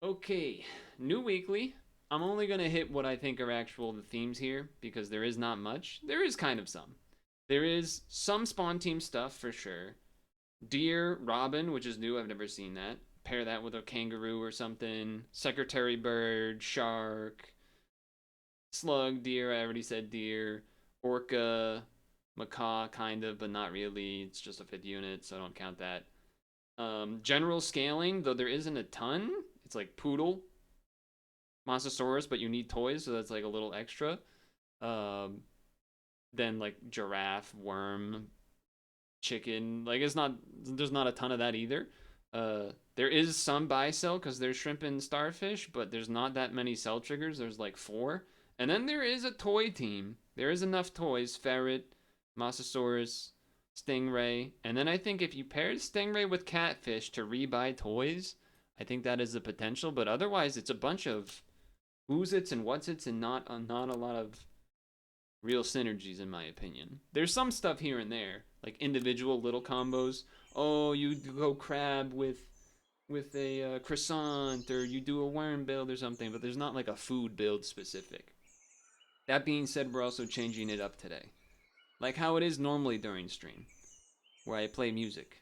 Okay, new weekly. I'm only gonna hit what I think are actual the themes here because there is not much. There is kind of some. There is some Spawn Team stuff for sure. Deer, Robin, which is new. I've never seen that. Pair that with a kangaroo or something. Secretary Bird, Shark, Slug, Deer. I already said Deer. Orca, Macaw, kind of, but not really. It's just a fifth unit, so I don't count that. General scaling, though there isn't a ton. It's like Purtle, Mosasaurus, but you need toys, so that's like a little extra. Um, then like giraffe, worm, chicken. Like it's not there's not a ton of that either. There is some buy sell because there's shrimp and starfish, but there's not that many sell triggers. There's like four, and then there is a toy team. There is enough toys: ferret, Mosasaurus, stingray, and then I think if you paired stingray with catfish to rebuy toys, I think that is the potential. But otherwise, it's a bunch of who's its and what's its, and not a lot of real synergies in my opinion. There's some stuff here and there, like individual little combos. Oh, you go crab with a croissant, or you do a worm build or something, but there's not like a food build specific. That being said, we're also changing it up today, like how it is normally during stream, where I play music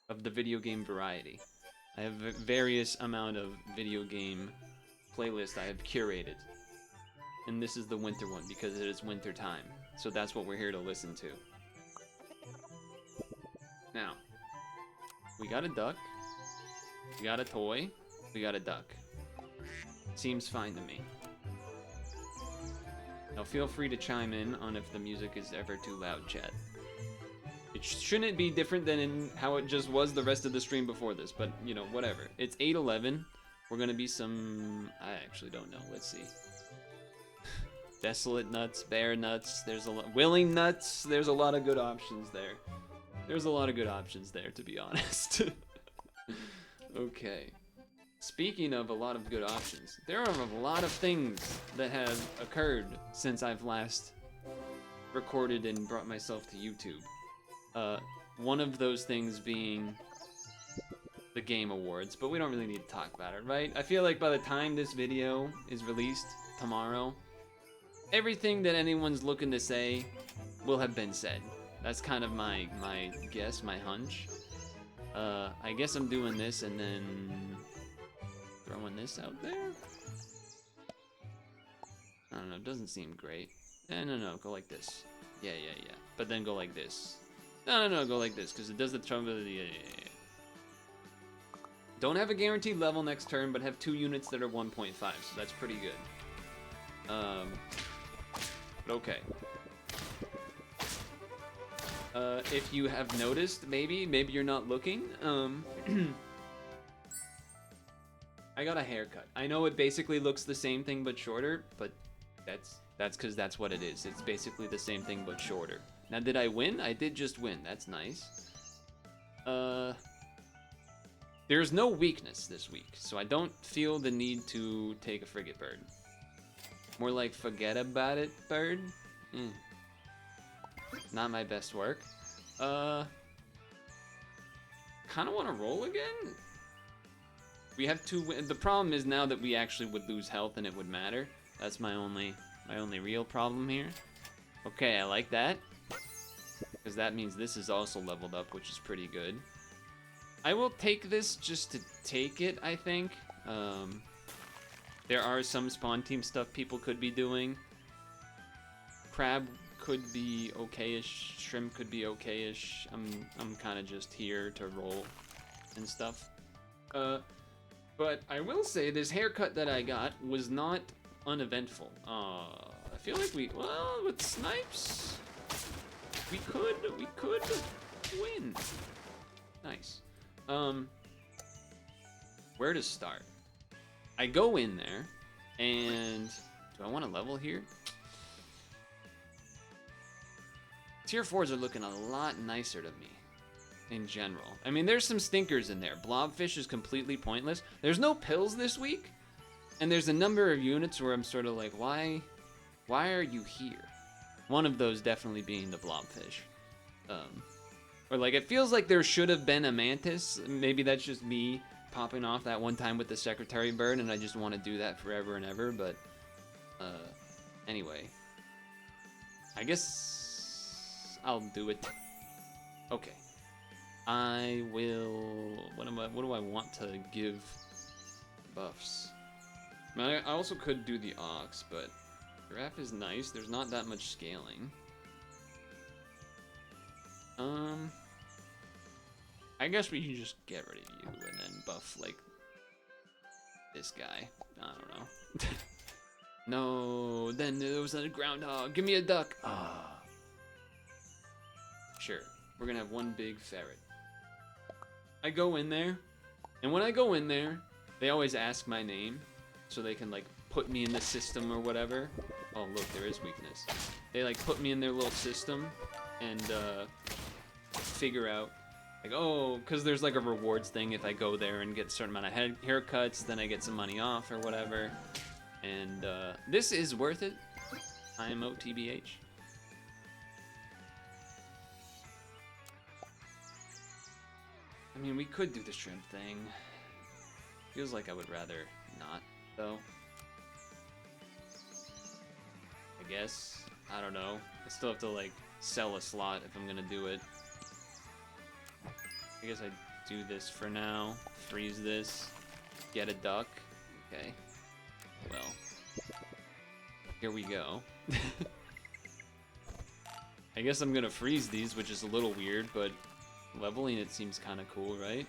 of the video game variety. I have a various amount of video game playlist I have curated, and this is the winter one because it is winter time. So that's what we're here to listen to. Now, we got a duck, we got a toy, we got a duck. Seems fine to me. Now feel free to chime in on if the music is ever too loud, chat. It shouldn't be different than in how it just was the rest of the stream before this, but you know, whatever. It's 8:11. We're gonna be some, I actually don't know, let's see. Desolate nuts, bear nuts, there's a lot, willing nuts, there's a lot of good options there. There's a lot of good options there, to be honest. Okay. Speaking of a lot of good options, there are a lot of things that have occurred since I've last recorded and brought myself to YouTube. One of those things being the Game Awards, but we don't really need to talk about it, right? I feel like by the time this video is released tomorrow, everything that anyone's looking to say will have been said. That's kind of my guess, my hunch. I guess I'm doing this and then throwing this out there? I don't know, it doesn't seem great. No, go like this. Yeah. But then go like this. No, go like this, because it does the trouble. Yeah. Don't have a guaranteed level next turn, but have 2 units that are 1.5, so that's pretty good. But okay. If you have noticed, maybe you're not looking, I got a haircut. I know it basically looks the same thing but shorter, but that's because that's what it is. It's basically the same thing but shorter. Now, did I win? I did just win. That's nice. There's no weakness this week, so I don't feel the need to take a frigate bird. More like forget about it bird. Not my best work. Kind of want to roll again. We have 2 the problem is now that we actually would lose health and it would matter. That's my only real problem here. Okay, I like that. Because that means this is also leveled up, which is pretty good. I will take this just to take it, I think. There are some spawn team stuff people could be doing. Crab could be okay-ish. Shrimp could be okay-ish. I'm kind of just here to roll and stuff. But I will say this haircut that I got was not uneventful. I feel like well, with snipes, we could win. Nice. Where to start? I go in there, and do I want to level here? Tier 4s are looking a lot nicer to me, in general. I mean, there's some stinkers in there. Blobfish is completely pointless. There's no pills this week, and there's a number of units where I'm sort of like, why are you here? One of those definitely being the blobfish. Or like, it feels like there should have been a mantis. Maybe that's just me popping off that one time with the secretary bird, and I just want to do that forever and ever, but, anyway. I guess I'll do it. Okay. I will, what do I want to give buffs? I mean, I also could do the ox, but giraffe is nice. There's not that much scaling. I guess we can just get rid of you and then buff, like, this guy. I don't know. No, then there was a groundhog. Give me a duck. Ah. Sure, we're gonna have one big ferret. I go in there, and when I go in there, they always ask my name, so they can, like, put me in the system or whatever. Oh, look, there is weakness. They, like, put me in their little system and, figure out, like, oh, because there's, like, a rewards thing if I go there and get a certain amount of haircuts, then I get some money off or whatever. And, this is worth it. IMO TBH. I mean, we could do the shrimp thing. Feels like I would rather not, though. I guess. I don't know. I still have to, like, sell a slot if I'm gonna do it. I guess I do this for now. Freeze this. Get a duck. Okay. Well. Here we go. I guess I'm gonna freeze these, which is a little weird, but leveling it seems kind of cool, right?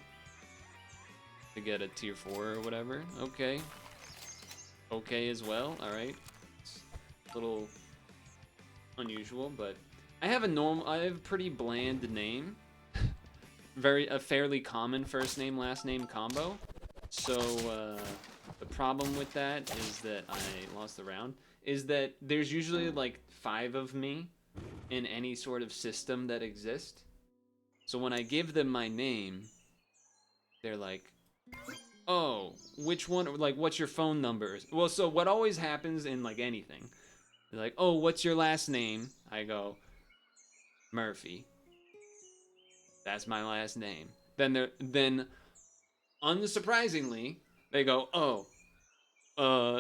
To get a tier 4 or whatever. Okay. Okay as well. Alright. It's a little unusual, but I have a pretty bland name. A fairly common first name, last name combo. So, the problem with that is that I lost the round. Is that there's usually like 5 of me in any sort of system that exists. So when I give them my name, they're like, oh, which one, like, what's your phone number? Well, so what always happens in, like, anything, they're like, oh, what's your last name? I go, Murphy. That's my last name. Then, unsurprisingly, they go, oh,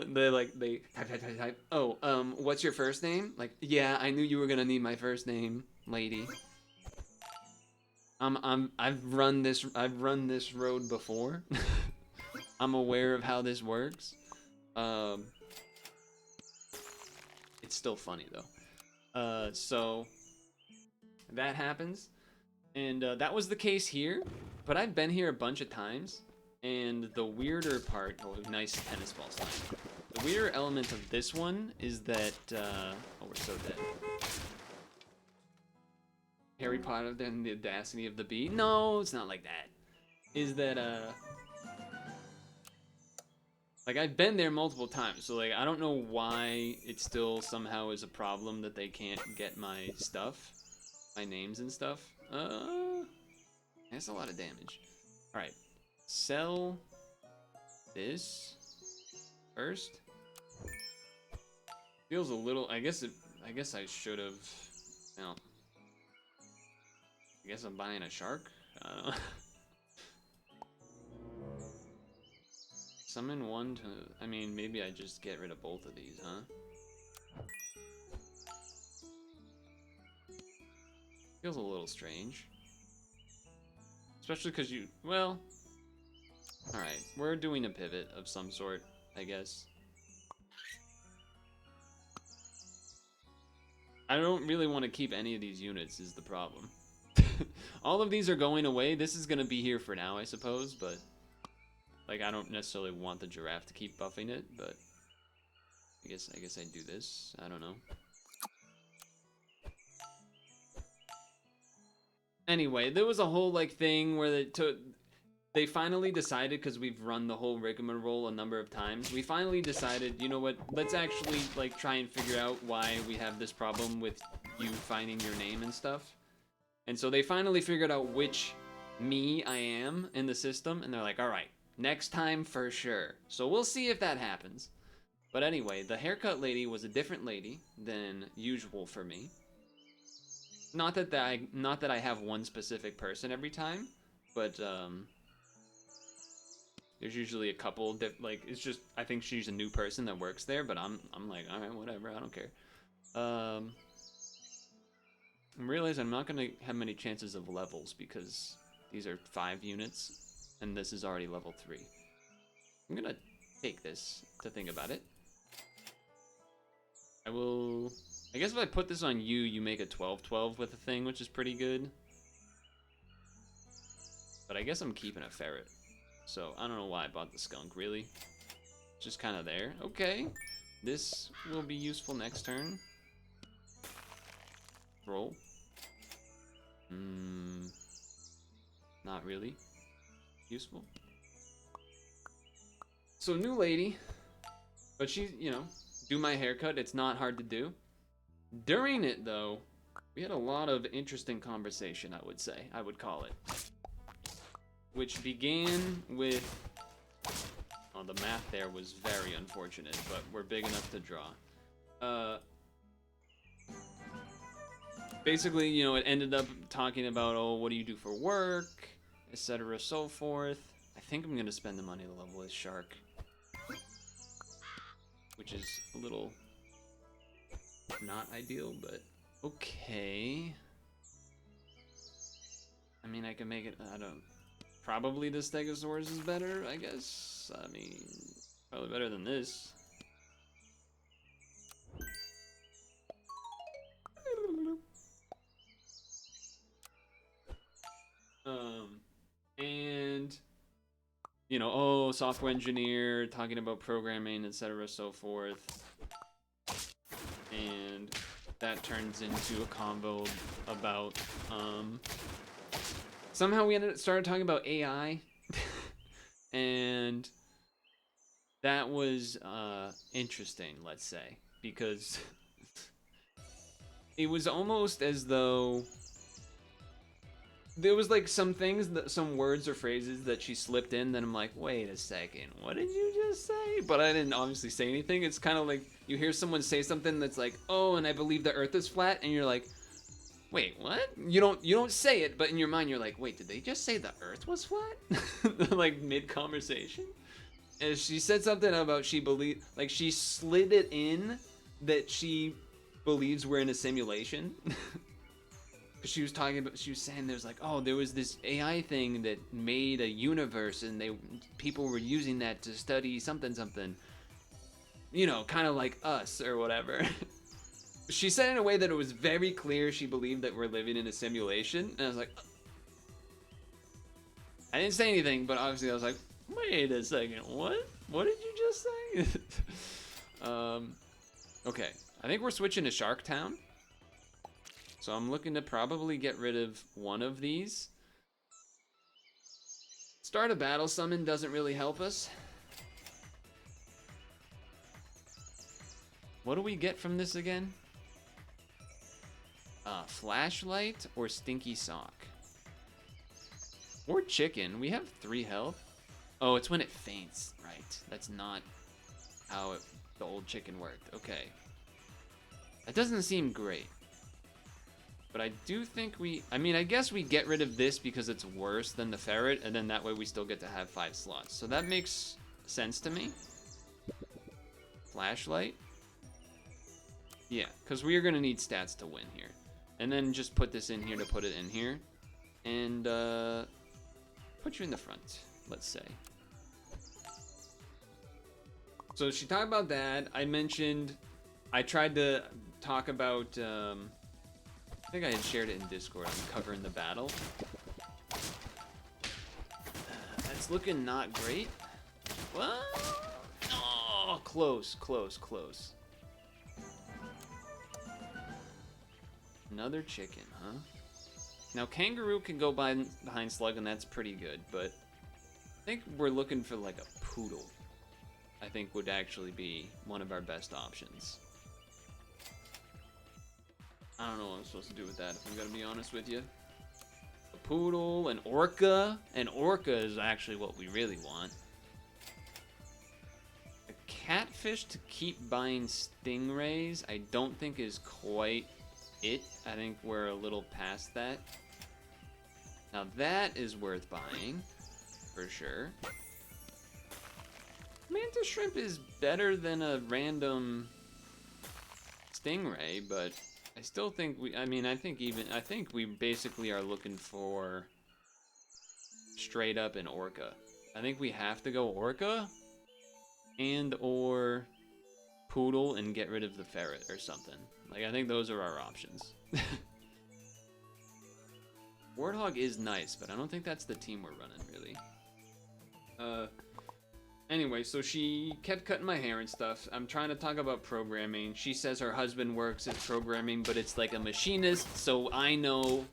they type, oh, what's your first name? Like, yeah, I knew you were gonna need my first name, lady. I've run this road before. I'm aware of how this works. It's still funny though. So that happens, and that was the case here. But I've been here a bunch of times, and the weirder part, oh, nice tennis ball slide. The weirder element of this one is that, oh, we're so dead. Harry Potter and the audacity of the bee? No, it's not like that. Is that, like, I've been there multiple times, so, like, I don't know why it still somehow is a problem that they can't get my stuff, my names and stuff. That's a lot of damage. Alright, sell this first. Feels a little, I guess I should have, well, I guess I'm buying a shark? I don't know. Summon one to, I mean, maybe I just get rid of both of these, huh? Feels a little strange. Especially because you, well, alright, we're doing a pivot of some sort, I guess. I don't really want to keep any of these units is the problem. All of these are going away. This is going to be here for now, I suppose, but like, I don't necessarily want the giraffe to keep buffing it, but I guess I do this. I don't know. Anyway, there was a whole like thing where they finally decided, because we've run the whole rigmarole a number of times, we finally decided, you know what, let's actually like try and figure out why we have this problem with you finding your name and stuff. And so they finally figured out which me I am in the system, and they're like, alright, next time for sure. So we'll see if that happens. But anyway, the haircut lady was a different lady than usual for me. Not that I have one specific person every time, but There's usually a couple like it's just I think she's a new person that works there, but I'm like, all right, whatever, I don't care. I'm realizing I'm not gonna have many chances of levels because these are 5 units, and this is already level 3. I'm gonna take this to think about it. I will. I guess if I put this on you, you make a 12-12 with a thing, which is pretty good. But I guess I'm keeping a ferret. So I don't know why I bought the skunk, really. Just kind of there. Okay. This will be useful next turn. Roll. Not really useful. So new lady. But she, you know, do my haircut. It's not hard to do. During it, though, we had a lot of interesting conversation, I would say. I would call it. Which began with... Oh, the math there was very unfortunate, but we're big enough to draw. Basically, you know, it ended up talking about, oh, what do you do for work, etc., so forth. I think I'm going to spend the money to level this shark. Which is a little not ideal, but okay. I mean, I can make it, I don't... Probably the Stegosaurus is better, I guess. I mean, probably better than this. And, you know, oh, software engineer, talking about programming, etc., so forth. And that turns into a convo about, somehow we started talking about AI. And that was, interesting, let's say, because it was almost as though there was like some things that some words or phrases that she slipped in that I'm like, wait a second, what did you just say? But I didn't obviously say anything. It's kind of like you hear someone say something that's like, oh, and I believe the earth is flat, and you're like, wait, what? You don't say it, but in your mind you're like, wait, did they just say the earth was flat? Like mid conversation. And she said something about she slid it in that she believes we're in a simulation. She was saying there's like, oh, there was this AI thing that made a universe, and people were using that to study something, you know, kind of like us or whatever. She said it in a way that it was very clear she believed that we're living in a simulation, and I was like, I didn't say anything, but obviously I was like, wait a second, what did you just say? Okay, I think we're switching to Shark Town. So I'm looking to probably get rid of one of these. Start a battle summon doesn't really help us. What do we get from this again? Flashlight or Stinky Sock? Or Chicken. We have 3 health. Oh, it's when it faints. Right. That's not how the old chicken worked. Okay. That doesn't seem great. But I do think I mean, I guess we get rid of this because it's worse than the ferret, and then that way we still get to have 5 slots. So that makes sense to me. Flashlight. Yeah, because we are going to need stats to win here. And then just put this in here to put it in here. And put you in the front, let's say. So she talked about that. I tried to talk about... I think I had shared it in Discord. I'm covering the battle. That's looking not great. Well, oh, close. Another chicken, huh? Now, Kangaroo can go behind Slug, and that's pretty good, but I think we're looking for like a Poodle. I think would actually be one of our best options. I don't know what I'm supposed to do with that, if I'm gonna be honest with you. A Poodle, an Orca. An Orca is actually what we really want. A Catfish to keep buying Stingrays, I don't think is quite it. I think we're a little past that. Now that is worth buying, for sure. Mantis shrimp is better than a random stingray, but I still think I think we basically are looking for straight up an orca. I think we have to go orca and or poodle and get rid of the ferret or something. Like, I think those are our options. Warthog is nice, but I don't think that's the team we're running, really. Anyway, so she kept cutting my hair and stuff. I'm trying to talk about programming. She says her husband works at programming, but it's like a machinist, so I know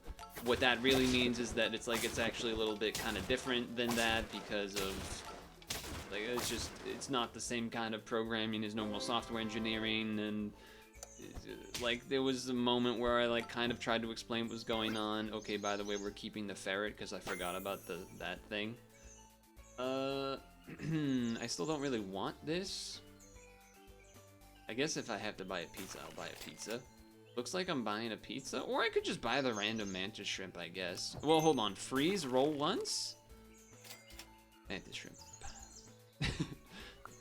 what that really means is that it's actually a little bit kind of different than that because of, like, it's not the same kind of programming as normal software engineering, and like, there was a moment where I like kind of tried to explain what was going on. Okay, by the way, we're keeping the ferret because I forgot about that thing. I still don't really want this. I guess if I have to buy a pizza, I'll buy a pizza. Looks like I'm buying a pizza, or I could just buy the random mantis shrimp, I guess. Well, hold on, freeze, roll once? Mantis shrimp.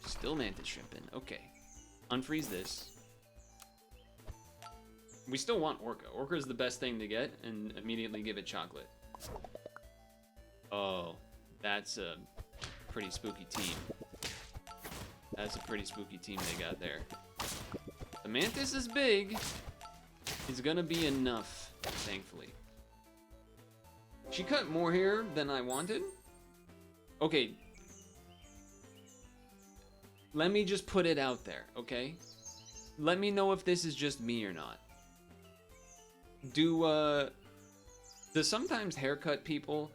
Still mantis shrimping, okay. Unfreeze this. We still want orca. Orca is the best thing to get, and immediately give it chocolate. Oh, that's a pretty spooky team. That's a pretty spooky team they got there. The mantis is big. It's gonna be enough, thankfully. She cut more hair than I wanted. Okay. Let me just put it out there, okay? Let me know if this is just me or not. Do sometimes haircut people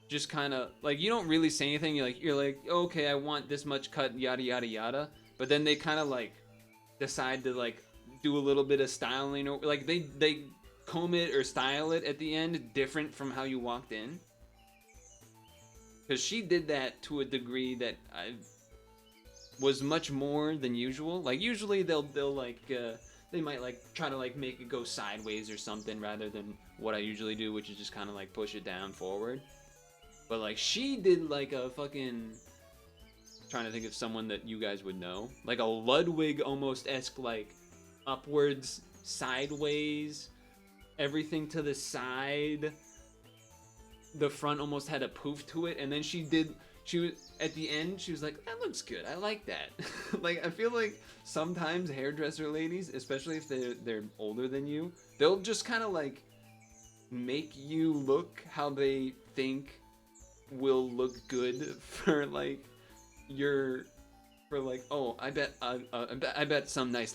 just kind of, like, you don't really say anything, you're like, okay, I want this much cut, yada yada yada, but then they kind of like decide to like do a little bit of styling, or like they comb it or style it at the end different from how you walked in, because she did that to a degree that I was much more than usual. Like, usually they'll like they might like try to like make it go sideways or something rather than what I usually do, which is just kind of like push it down forward. But like, she did like a fucking, trying to think of someone that you guys would know, like a Ludwig almost-esque, like upwards, sideways, everything to the side. The front almost had a poof to it, and then she was at the end, she was like, that looks good, I like that. Like, I feel like sometimes hairdresser ladies, especially if they're older than you, they'll just kind of like make you look how they think will look good for like oh, I bet some nice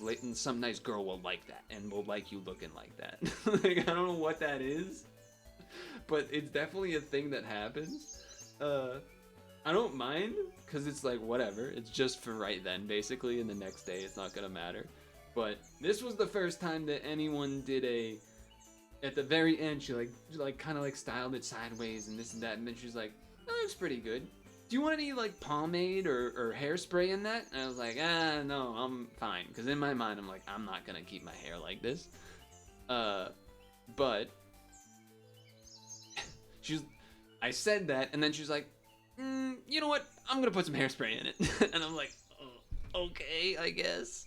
girl will like that and will like you looking like that. Like, I don't know what that is, but it's definitely a thing that happens. I don't mind, because it's like, whatever, it's just for right then, basically, and the next day it's not gonna matter. But this was the first time that anyone did at the very end, she like kind of like styled it sideways and this and that, and then she's like, that looks pretty good. Do you want any like pomade or hairspray in that? And I was like, no, I'm fine. Because in my mind, I'm like, I'm not gonna keep my hair like this. But I said that, and then she's like, you know what? I'm gonna put some hairspray in it. And I'm like, oh, okay, I guess.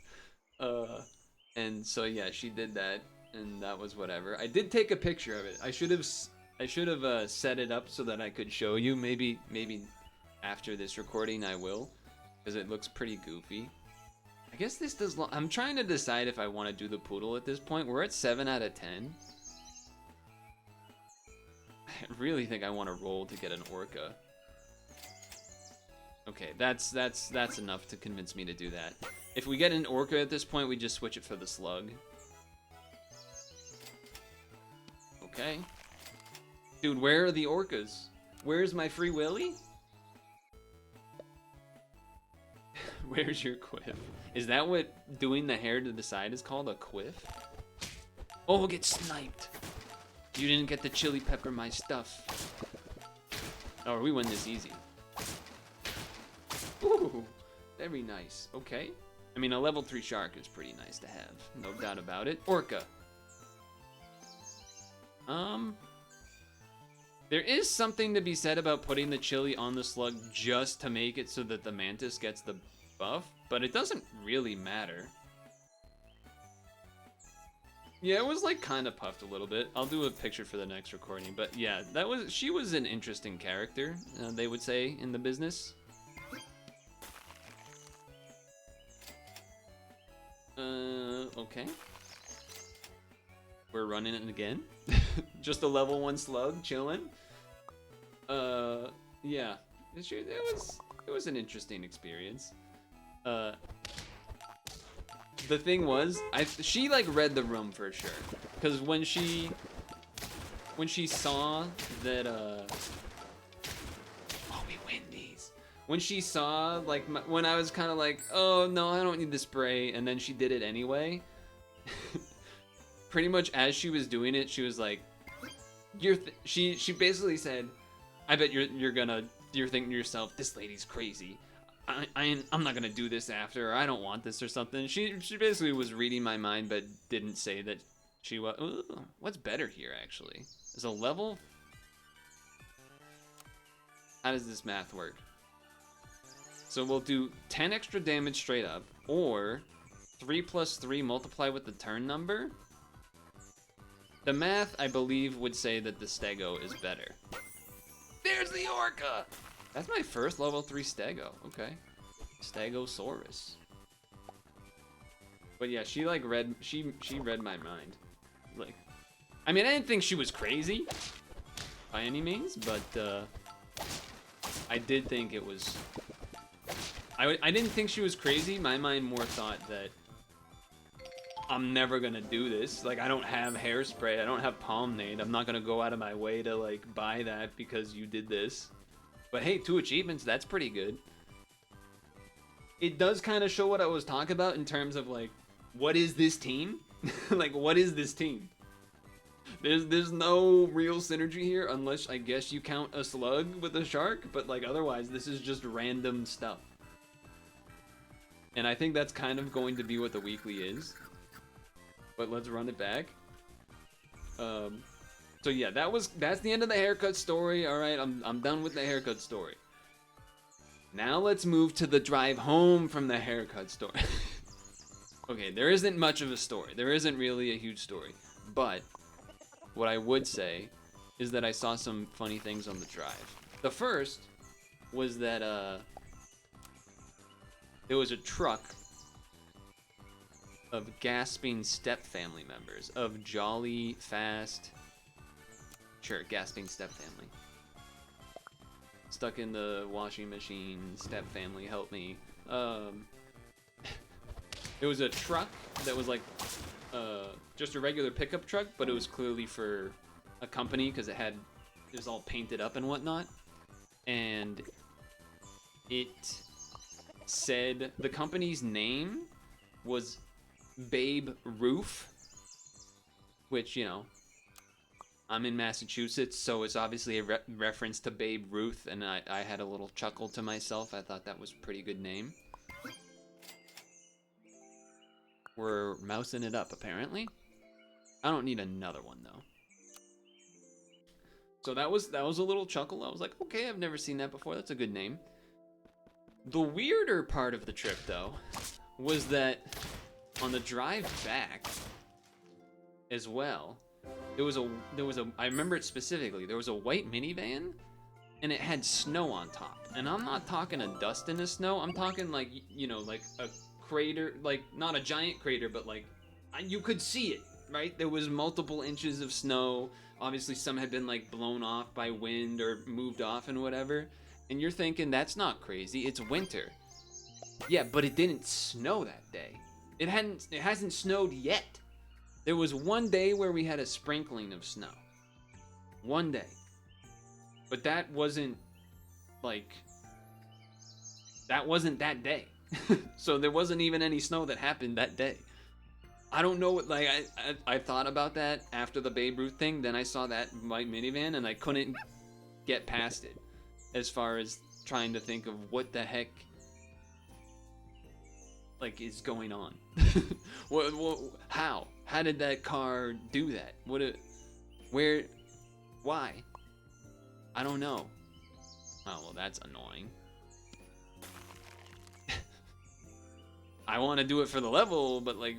And so yeah, she did that, and that was whatever. I did take a picture of it. I should have set it up so that I could show you. Maybe after this recording I will, because it looks pretty goofy. I guess this does. I'm trying to decide if I want to do the poodle at this point. We're at 7 out of 10. I really think I want to roll to get an orca. Okay, that's enough to convince me to do that. If we get an orca at this point, we just switch it for the slug. Okay. Dude, where are the orcas? Where's my free willy? Where's your quiff? Is that what doing the hair to the side is called, a quiff? Oh, we'll get sniped. You didn't get the chili pepper my stuff. Oh, we win this easy. Ooh, very nice. Okay. I mean, a level 3 shark is pretty nice to have. No doubt about it. Orca. There is something to be said about putting the chili on the slug just to make it so that the mantis gets the buff, but it doesn't really matter. Yeah, it was like kind of puffed a little bit. I'll do a picture for the next recording, but yeah, she was an interesting character, they would say in the business. Okay. We're running it again. Just a level 1 slug, chilling. Yeah, it was an interesting experience. The thing was, she like read the room for sure, because when she saw that oh, we win these. When she saw like when I was kind of like, oh no, I don't need the spray, and then she did it anyway. Pretty much as she was doing it, she was like, she basically said, I bet you're thinking to yourself, this lady's crazy. I'm not gonna do this after, or I don't want this or something. She basically was reading my mind, but didn't say that she was. Ooh, what's better here actually? Is a level? How does this math work? So we'll do 10 extra damage straight up, or 3 plus 3 multiplied with the turn number. The math, I believe, would say that the Stego is better. There's the Orca! That's my first level 3 Stego. Okay. Stegosaurus. But yeah, she like read my mind. Like, I mean, I didn't think she was crazy by any means, but I did think it was. I didn't think she was crazy. My mind more thought that I'm never gonna do this. Like, I don't have hairspray. I don't have pomade. I'm not gonna go out of my way to like buy that because you did this. But hey, 2 achievements. That's pretty good. It does kind of show what I was talking about in terms of like, what is this team? Like, what is this team? There's no real synergy here unless I guess you count a slug with a shark. But like otherwise, this is just random stuff. And I think that's kind of going to be what the weekly is. But let's run it back. So yeah, that's the end of the haircut story. All right, I'm done with the haircut story. Now let's move to the drive home from the haircut story. Okay, there isn't much of a story. There isn't really a huge story. But what I would say is that I saw some funny things on the drive. The first was that there was a truck of gasping step family members of jolly, fast, sure, gasping step family. Stuck in the washing machine, step family, help me. It was a truck that was like just a regular pickup truck, but it was clearly for a company because it was all painted up and whatnot. And it said the company's name was Babe Roof, which, you know, I'm in Massachusetts, so it's obviously a reference to Babe Ruth, and I had a little chuckle to myself. I thought that was a pretty good name. We're mousing it up, apparently. I don't need another one, though. So that was a little chuckle. I was like, okay, I've never seen that before. That's a good name. The weirder part of the trip, though, was that on the drive back as well, there was a I remember it specifically. There was a white minivan and it had snow on top. And I'm not talking a dust in the snow. I'm talking like, you know, like a crater, like not a giant crater, but like you could see it, right? There was multiple inches of snow. Obviously some had been like blown off by wind or moved off and whatever. And you're thinking that's not crazy. It's winter. Yeah, but it didn't snow that day. It hasn't snowed yet. There was one day where we had a sprinkling of snow. One day. But that wasn't that day. So there wasn't even any snow that happened that day. I don't know what, like, I thought about that after the Babe Ruth thing. Then I saw that white minivan and I couldn't get past it as far as trying to think of what the heck like is going on. How did that car do that? Why? I don't know. Oh, well, that's annoying. I want to do it for the level, but like,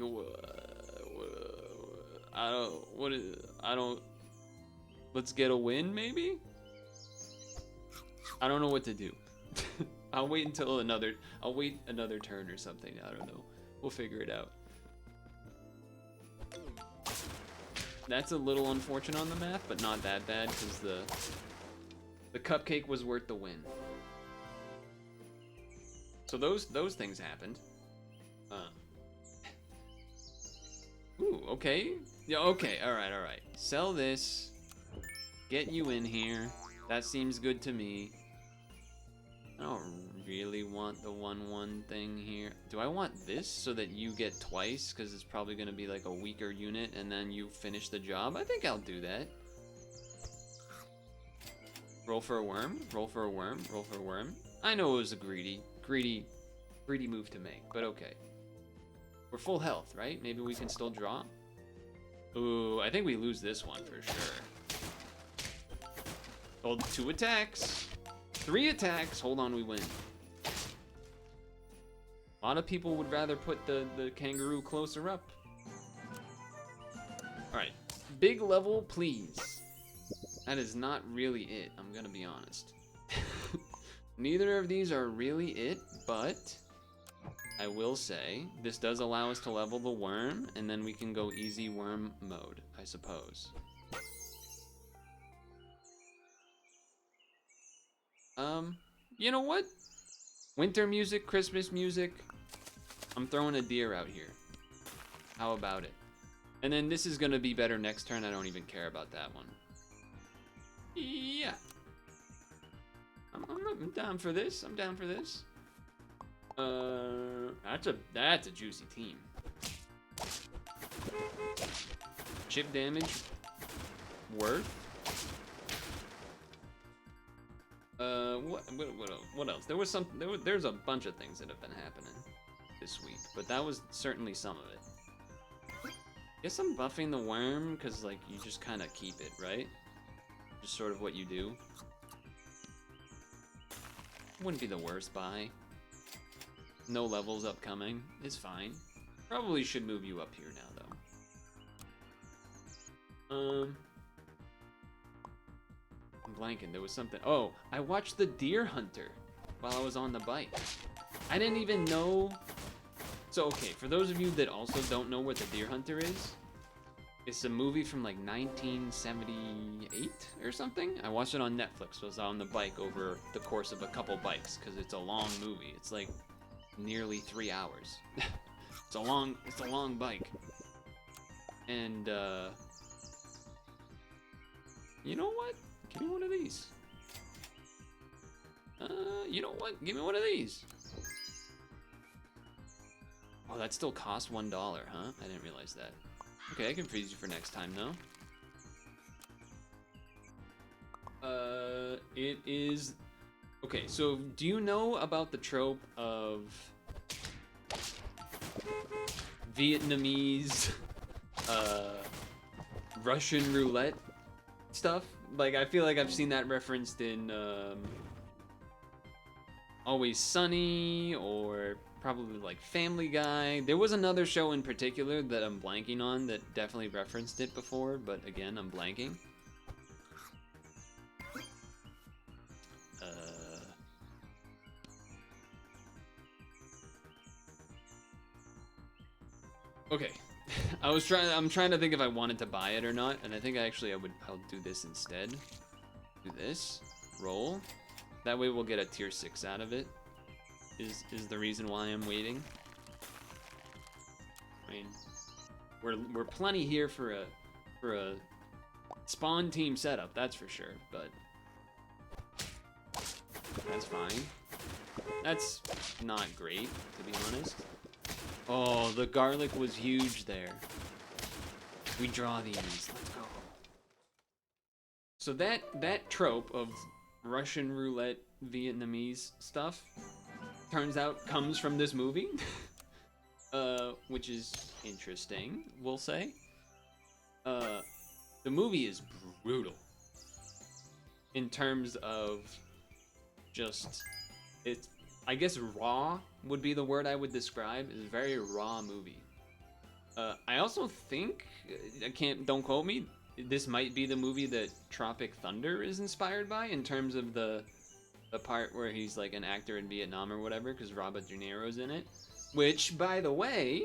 I don't, let's get a win, maybe? I don't know what to do. I'll wait another turn or something, I don't know. We'll figure it out. That's a little unfortunate on the math, but not that bad, because the cupcake was worth the win. So those things happened. Ooh, okay. Yeah, okay, alright. Sell this. Get you in here. That seems good to me. I don't really want the 1-1 thing here. Do I want this so that you get twice? Because it's probably going to be like a weaker unit and then you finish the job? I think I'll do that. Roll for a worm. Roll for a worm. Roll for a worm. I know it was a greedy move to make, but okay. We're full health, right? Maybe we can still draw. Ooh, I think we lose this one for sure. Hold 2 attacks. 3 attacks. Hold on, we win. A lot of people would rather put the kangaroo closer up. Alright. Big level, please. That is not really it, I'm gonna be honest. Neither of these are really it, but I will say this does allow us to level the worm, and then we can go easy worm mode, I suppose. You know what? Winter music, Christmas music. I'm throwing a deer out here. How about it? And then this is gonna be better next turn. I don't even care about that one. Yeah. I'm down for this. I'm down for this. That's a juicy team. Chip damage. Worth. What else? There's a bunch of things that have been happening this week, but that was certainly some of it. Guess I'm buffing the worm because like you just kind of keep it, right? Just sort of what you do. Wouldn't be the worst buy. No levels upcoming. It's fine. Probably should move you up here now though. I'm blanking. There was something. Oh, I watched The Deer Hunter while I was on the bike. I didn't even know. So, okay, for those of you that also don't know what The Deer Hunter is, it's a movie from like 1978 or something. I watched it on Netflix. I was on the bike over the course of a couple bikes because it's a long movie. It's like nearly 3 hours. It's a long bike. And you know what? Give me one of these. You know what? Give me one of these. Oh, that still costs $1, huh? I didn't realize that. Okay, I can freeze you for next time, though. It is... Okay, so do you know about the trope of Vietnamese, Russian roulette stuff? Like, I feel like I've seen that referenced in, Always Sunny, or probably like Family Guy. There was another show in particular that I'm blanking on that definitely referenced it before, but again, I'm blanking. Okay. I'm trying to think if I wanted to buy it or not, and I think I'll do this instead. Do this. Roll. That way we'll get a tier 6 out of it. Is the reason why I'm waiting. I mean, we're plenty here for a spawn team setup, that's for sure, but that's fine. That's not great, to be honest. Oh, the garlic was huge there. We draw these. Let's go. So that trope of Russian roulette Vietnamese stuff turns out comes from this movie. Which is interesting, we'll say. The movie is brutal. in terms of just it's. I guess raw would be the word I would describe. It's a very raw movie. I also think I can't. Don't quote me. This might be the movie that Tropic Thunder is inspired by in terms of the part where he's like an actor in Vietnam or whatever, because Robert De Niro's in it. Which, by the way,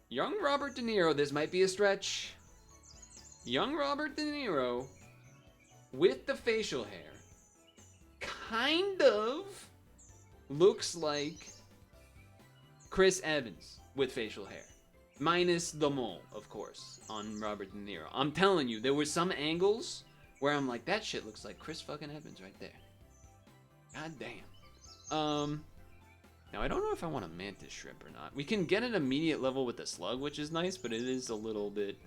young Robert De Niro. This might be a stretch. Young Robert De Niro with the facial hair, kind of looks like Chris Evans with facial hair. Minus the mole, of course, on Robert De Niro. I'm telling you, there were some angles where I'm like, that shit looks like Chris fucking Evans right there. God damn. Now I don't know if I want a mantis shrimp or not. We can get an immediate level with the slug, which is nice, but it is a little bit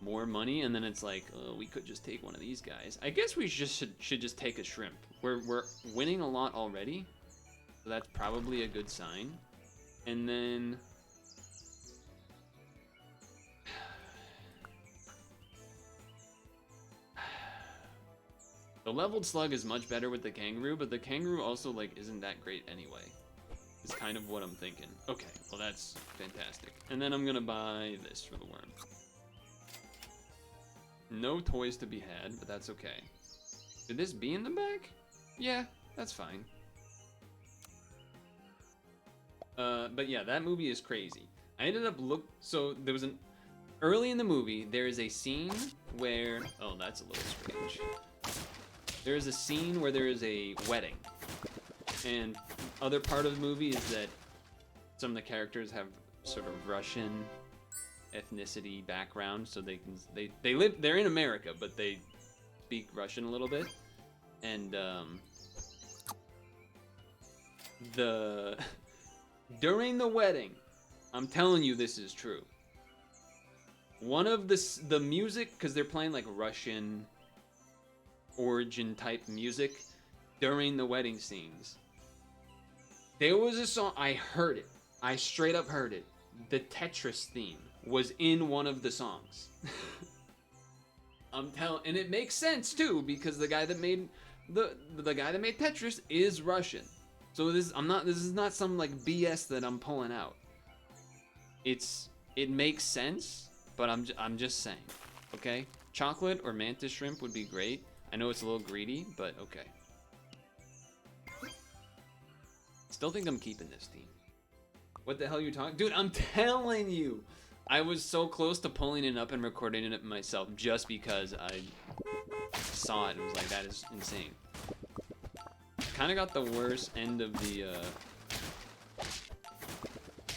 more money, and then it's like, we could just take one of these guys. I guess we should just take a shrimp. We're winning a lot already, so that's probably a good sign. And then the leveled slug is much better with the kangaroo, but the kangaroo also like isn't that great anyway. Is kind of what I'm thinking. Okay, well that's fantastic. And then I'm gonna buy this for the worm. No toys to be had, but that's okay. Should this be in the back? Yeah, that's fine. But yeah, that movie is crazy. I ended up so there was early in the movie, there is a scene where, oh, that's a little strange. There is a scene where there is a wedding. And other part of the movie is that some of the characters have sort of Russian ethnicity background, so they're in America, but they speak Russian a little bit. And during the wedding, I'm telling you this is true. One of the music, because they're playing like Russian origin type music during the wedding scenes. There was a song, I heard it. I straight up heard it. The Tetris theme was in one of the songs. And it makes sense too, because the guy that made the guy that made Tetris is Russian. So this is not some like BS that I'm pulling out. It makes sense, but I'm just saying. Okay? Chocolate or mantis shrimp would be great. I know it's a little greedy, but okay. Still think I'm keeping this team. What the hell are you talking? Dude, I'm telling you. I was so close to pulling it up and recording it myself just because I saw it and was like, that is insane. Kind of got the worst end of the,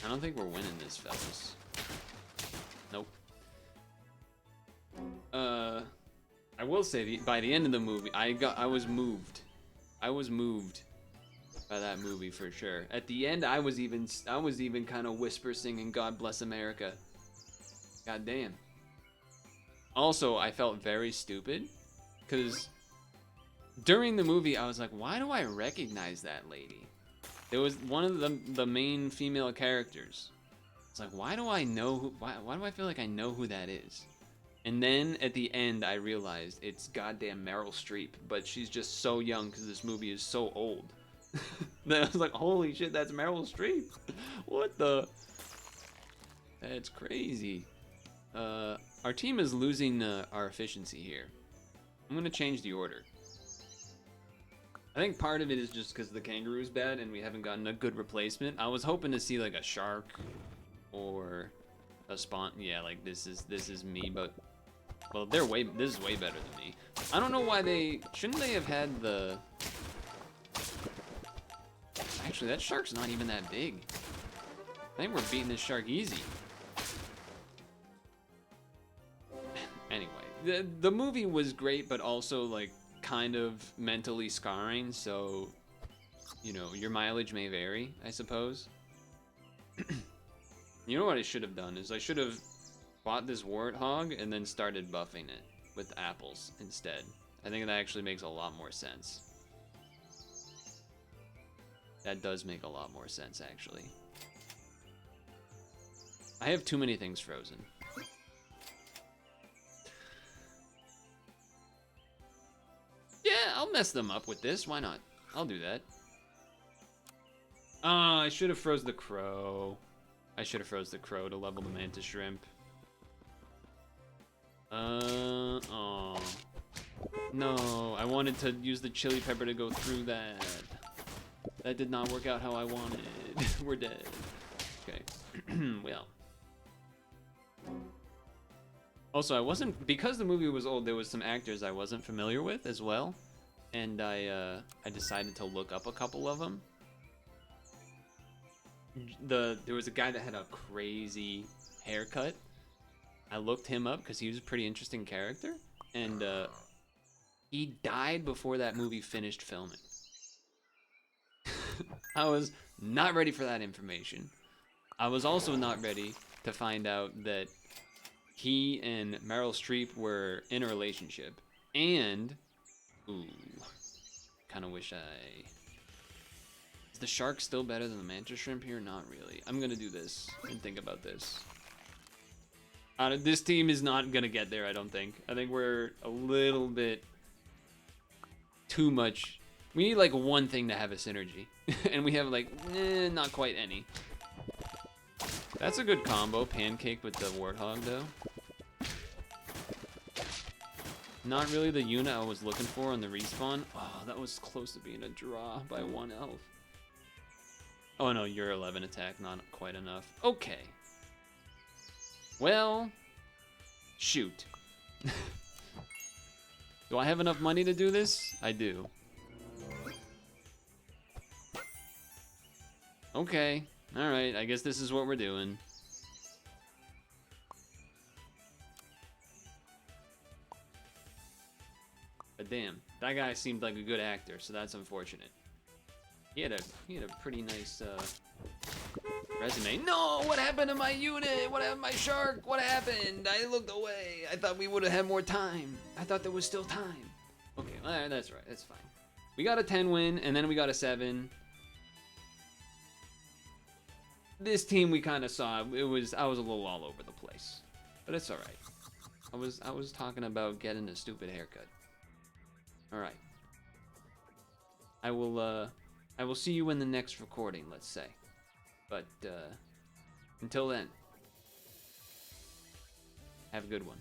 I don't think we're winning this, fellas. Nope. I will say, by the end of the movie, I was moved. I was moved by that movie for sure. At the end, I was even kind of whisper singing "God Bless America." God damn. Also, I felt very stupid because during the movie, I was like, why do I recognize that lady? There was one of the main female characters. It's like, why do I know why do I feel like I know who that is? And then at the end, I realized it's goddamn Meryl Streep, but she's just so young because this movie is so old. Then I was like, holy shit, that's Meryl Streep. What the? That's crazy. Our team is losing our efficiency here. I'm gonna change the order. I think part of it is just because the kangaroo's bad and we haven't gotten a good replacement. I was hoping to see like a shark or a spawn. Yeah, like this is me, but well, this is way better than me. I don't know why shouldn't they have had the. Actually, that shark's not even that big. I think we're beating this shark easy. Anyway, the movie was great, but also like kind of mentally scarring. So, you know, your mileage may vary, I suppose. You know what I should have done is I should have bought this warthog and then started buffing it with apples instead. I think that actually makes a lot more sense. That does make a lot more sense, actually. I have too many things frozen. I'll mess them up with this. Why not? I'll do that. Oh, I should have froze the crow. I should have froze the crow to level the mantis shrimp. Oh. No, I wanted to use the chili pepper to go through that. That did not work out how I wanted. We're dead. Okay. Well. Also, I wasn't, because the movie was old, there was some actors I wasn't familiar with as well. And I decided to look up a couple of them. There was a guy that had a crazy haircut. I looked him up because he was a pretty interesting character. And he died before that movie finished filming. I was not ready for that information. I was also not ready to find out that he and Meryl Streep were in a relationship. And, ooh, kind of wish I... Is the shark still better than the mantis shrimp here? Not really. I'm gonna do this and think about this. This team is not gonna get there, I don't think. I think we're a little bit too much. We need like one thing to have a synergy. And we have like, not quite any. That's a good combo, pancake with the warthog though. Not really the unit I was looking for on the respawn. Oh, that was close to being a draw by 1 elf. Oh no, you're 11 attack, not quite enough. Okay. Well, shoot. Do I have enough money to do this? I do. Okay, alright, I guess this is what we're doing. But damn, that guy seemed like a good actor, so that's unfortunate. He had a pretty nice resume. No, what happened to my unit? What happened to my shark? What happened? I looked away. I thought we would have had more time. I thought there was still time. Okay, well, that's right. That's fine. We got a 10 win, and then we got a 7. This team we kind of saw. I was a little all over the place, but it's all right. I was talking about getting a stupid haircut. All right. I will see you in the next recording, let's say. But until then, have a good one.